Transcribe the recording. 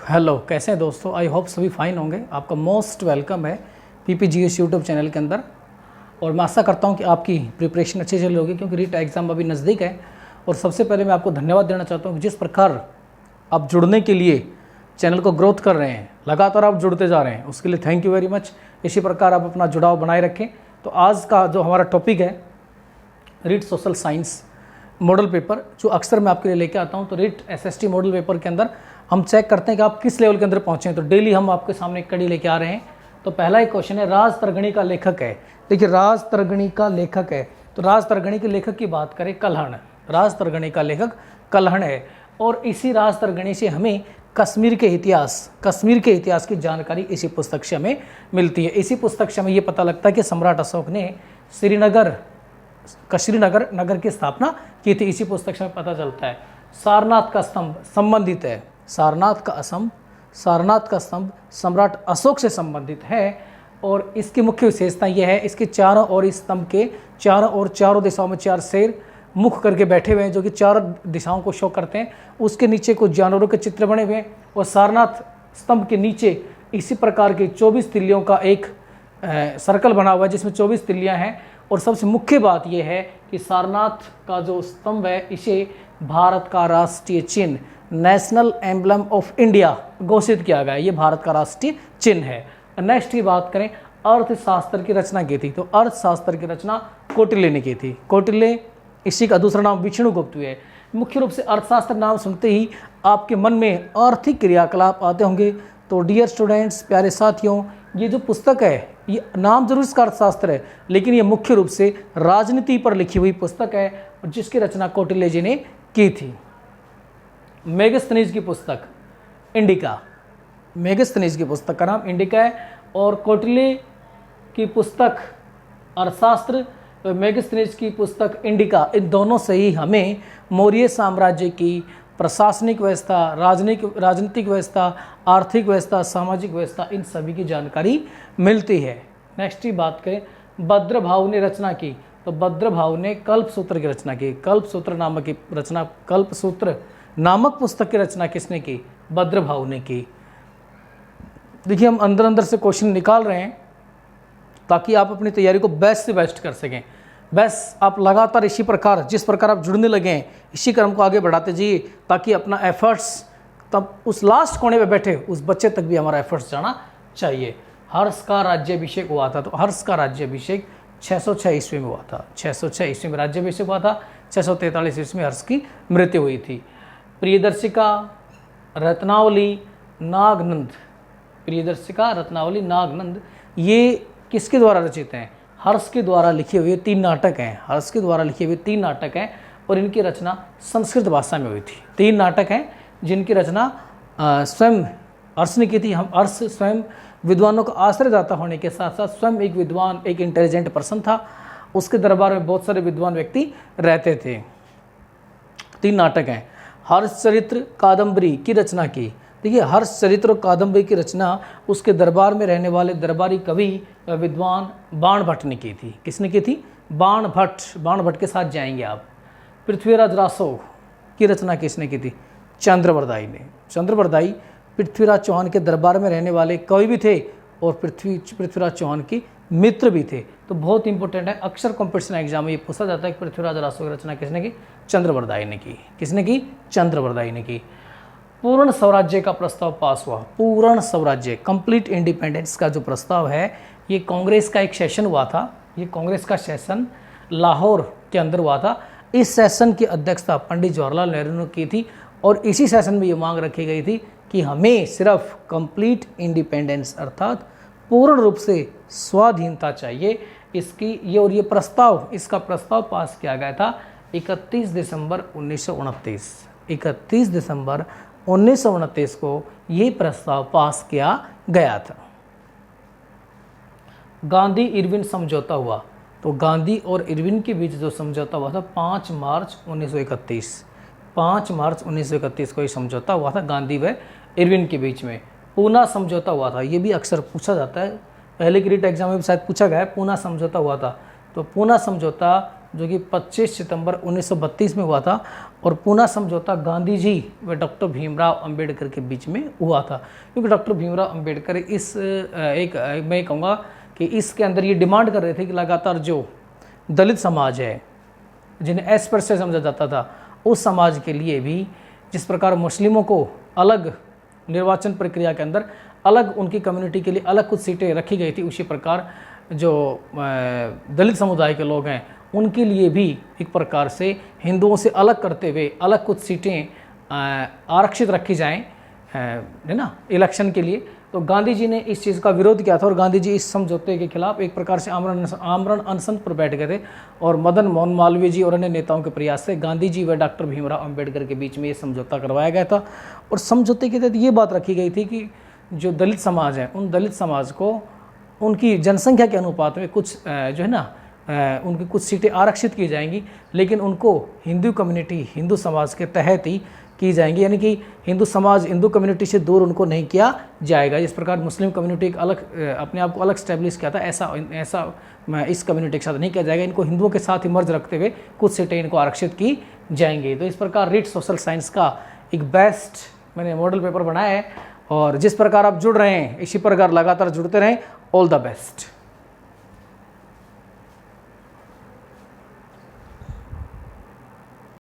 Hello, कैसे हैं दोस्तों। आई होप सभी फाइन होंगे। आपका मोस्ट वेलकम है पीपीजीएस यूट्यूब चैनल के अंदर। और मैं आशा करता हूं कि आपकी प्रिपरेशन अच्छी चल रही होगी, क्योंकि रीट एग्ज़ाम अभी नज़दीक है। और सबसे पहले मैं आपको धन्यवाद देना चाहता हूं कि जिस प्रकार आप जुड़ने के लिए चैनल को ग्रोथ कर रहे हैं, लगातार आप जुड़ते जा रहे हैं, उसके लिए थैंक यू वेरी मच। इसी प्रकार आप अपना जुड़ाव बनाए रखें। तो आज का जो हमारा टॉपिक है REET social science model paper, जो अक्सर मैं आपके लिए लेके आता हूं। तो रीट एसएसटी मॉडल पेपर के अंदर हम चेक करते हैं कि आप किस लेवल के अंदर पहुंचे हैं। तो डेली हम आपके सामने एक कड़ी लेके आ रहे हैं। तो पहला एक क्वेश्चन है, राज तरगणी का लेखक है। देखिए, राज तरगणी का लेखक है, तो राज तरगणी के लेखक की बात करें, कल्हण। राज तरगणी का लेखक कल्हण है। और इसी राज तरगणी से हमें कश्मीर के इतिहास की जानकारी इसी पुस्तक से हमें मिलती है। इसी पुस्तक से हमें ये पता लगता है कि सम्राट अशोक ने श्रीनगर नगर की स्थापना की थी। इसी पुस्तक से हमें पता चलता है। सारनाथ का स्तंभ संबंधित है, सारनाथ का स्तंभ सम्राट अशोक से संबंधित है। और इसकी मुख्य विशेषता यह है, इसके चारों ओर, इस स्तंभ के चारों दिशाओं में 4 शेर मुख करके बैठे हुए हैं, जो कि 4 दिशाओं को शो करते हैं। उसके नीचे कुछ जानवरों के चित्र बने हुए हैं। और सारनाथ स्तंभ के नीचे इसी प्रकार के 24 तिल्लियों का एक सर्कल बना हुआ है, जिसमें 24 तिल्लियाँ हैं। और सबसे मुख्य बात यह है कि सारनाथ का जो स्तंभ है, इसे भारत का राष्ट्रीय चिन्ह, नेशनल एम्बलम ऑफ इंडिया घोषित किया गया है। ये भारत का राष्ट्रीय चिन्ह है। नेक्स्ट की बात करें, अर्थशास्त्र की रचना की थी। तो अर्थशास्त्र की रचना कौटिल्य ने की थी। कौटिल्य, इसी का दूसरा नाम विष्णुगुप्त है। मुख्य रूप से अर्थशास्त्र नाम सुनते ही आपके मन में आर्थिक क्रियाकलाप आते होंगे। तो डियर स्टूडेंट्स, प्यारे साथियों, ये जो पुस्तक है, ये नाम जरूर इसका अर्थशास्त्र है, लेकिन ये मुख्य रूप से राजनीति पर लिखी हुई पुस्तक है, जिसकी रचना कौटिल्य जी ने की थी। मेगस्थनीज की पुस्तक इंडिका, मेगस्थनीज की पुस्तक का नाम इंडिका है। और कौटिल्य की पुस्तक अर्थशास्त्र, मेगस्थनीज की पुस्तक इंडिका, इन दोनों से ही हमें मौर्य साम्राज्य की प्रशासनिक व्यवस्था, राजनीतिक व्यवस्था, आर्थिक व्यवस्था, सामाजिक व्यवस्था, इन सभी की जानकारी मिलती है। नेक्स्ट की बात करें, भद्रभाव ने रचना की। तो भद्रभाव ने कल्पसूत्र की रचना की। कल्पसूत्र नामक पुस्तक की रचना किसने की? भद्रभाव ने की। देखिए, हम अंदर से क्वेश्चन निकाल रहे हैं ताकि आप अपनी तैयारी को बेस्ट से बेस्ट कर सकें। बस आप लगातार इसी प्रकार, जिस प्रकार आप जुड़ने लगे हैं, इसी क्रम को आगे बढ़ाते जाइए, ताकि अपना एफर्ट्स तब उस लास्ट कोने पे बैठे उस बच्चे तक भी हमारा एफर्ट्स जाना चाहिए। हर्ष का राज्याभिषेक हुआ था। तो हर्ष का राज्याभिषेक 606 ईस्वी में हुआ था। 606 ईस्वी में राज्याभिषेक हुआ था। 643 ईस्वी में हर्ष की मृत्यु हुई थी। प्रियदर्शिका रत्नावली नागनंद, ये किसके द्वारा रचित हैं? हर्ष के द्वारा लिखे हुए 3 नाटक हैं। और इनकी रचना संस्कृत भाषा में हुई थी। 3 नाटक हैं जिनकी रचना स्वयं हर्ष ने की थी। हर्ष स्वयं विद्वानों का आश्रयदाता होने के साथ साथ स्वयं एक विद्वान, एक इंटेलिजेंट पर्सन था। उसके दरबार में बहुत सारे विद्वान व्यक्ति रहते थे। 3 नाटक हैं। हर्षचरित्र कादम्बरी की रचना की। देखिए, हर्षचरित्र और कादम्बरी की रचना उसके दरबार में रहने वाले दरबारी कवि विद्वान बाणभट्ट ने की थी। किसने की थी? बाणभट्ट के साथ जाएंगे आप। पृथ्वीराज रासो की रचना किसने की थी? चंद्रवरदाई ने। चंद्रवरदाई पृथ्वीराज चौहान के दरबार में रहने वाले कवि भी थे और पृथ्वीराज चौहान के मित्र भी थे। तो बहुत इंपॉर्टेंट है, अक्सर कॉम्पिटिशन एग्जाम में ये पूछा जाता है कि पृथ्वीराज रासो की रचना किसने की? चंद्रवरदाई ने की। किसने की? चंद्रवरदाई ने की। पूर्ण स्वराज्य का प्रस्ताव पास हुआ। पूर्ण स्वराज्य, कंप्लीट इंडिपेंडेंस का जो प्रस्ताव है, ये कांग्रेस का एक सेशन हुआ था। ये कांग्रेस का सेशन लाहौर के अंदर हुआ था। इस सेशन की अध्यक्षता पंडित जवाहरलाल नेहरू ने की थी। और इसी सेशन में ये मांग रखी गई थी कि हमें सिर्फ कंप्लीट इंडिपेंडेंस, अर्थात पूर्ण रूप से स्वाधीनता चाहिए। इसका प्रस्ताव पास किया गया था 31 दिसंबर 1929 को ये प्रस्ताव पास किया गया था। गांधी इरविन समझौता हुआ। तो गांधी और इरविन के बीच जो समझौता हुआ था 5 मार्च 1931 को ये समझौता हुआ था गांधी व इरविन के बीच में। पूना समझौता हुआ था। ये भी अक्सर पूछा जाता है, पहले की रीट एग्जाम में भी शायद पूछा गया है। पूना समझौता हुआ था। तो पूना समझौता जो कि 25 सितंबर 1932 में हुआ था, और पूना समझौता गांधी जी व डॉक्टर भीमराव अंबेडकर के बीच में हुआ था। क्योंकि डॉक्टर भीमराव अंबेडकर मैं कहूँगा कि इसके अंदर ये डिमांड कर रहे थे कि लगातार जो दलित समाज है, जिन्हें अस्पृश्य समझा जाता था, उस समाज के लिए भी जिस प्रकार मुस्लिमों को अलग निर्वाचन प्रक्रिया के अंदर अलग उनकी कम्युनिटी के लिए अलग कुछ सीटें रखी गई थी, उसी प्रकार जो दलित समुदाय के लोग हैं उनके लिए भी एक प्रकार से हिंदुओं से अलग करते हुए अलग कुछ सीटें आरक्षित रखी जाएं, है ना, इलेक्शन के लिए। तो गांधी जी ने इस चीज़ का विरोध किया था और गांधी जी इस समझौते के खिलाफ एक प्रकार से आमरण अनशन पर बैठ गए थे, और मदन मोहन मालवीय जी और अन्य नेताओं के प्रयास से गांधी जी व डॉक्टर भीमराव अंबेडकर के बीच में ये समझौता करवाया गया था। और समझौते के तहत ये बात रखी गई थी कि जो दलित समाज है, उन दलित समाज को उनकी जनसंख्या के अनुपात में कुछ जो है ना उनकी कुछ सीटें आरक्षित की जाएंगी, लेकिन उनको हिंदू कम्युनिटी, हिंदू समाज के तहत ही की जाएंगी, यानी कि हिंदू समाज, हिंदू कम्युनिटी से दूर उनको नहीं किया जाएगा। जिस प्रकार मुस्लिम कम्युनिटी एक अलग अपने आप को अलग स्टैब्लिश किया था, ऐसा इस कम्युनिटी के साथ नहीं किया जाएगा। इनको हिंदुओं के साथ ही मर्ज रखते हुए कुछ सीटें इनको आरक्षित की जाएंगी। तो इस प्रकार रीट सोशल साइंस का एक बेस्ट मैंने मॉडल पेपर बनाया है, और जिस प्रकार आप जुड़ रहे हैं इसी प्रकार लगातार जुड़ते रहें। All the best.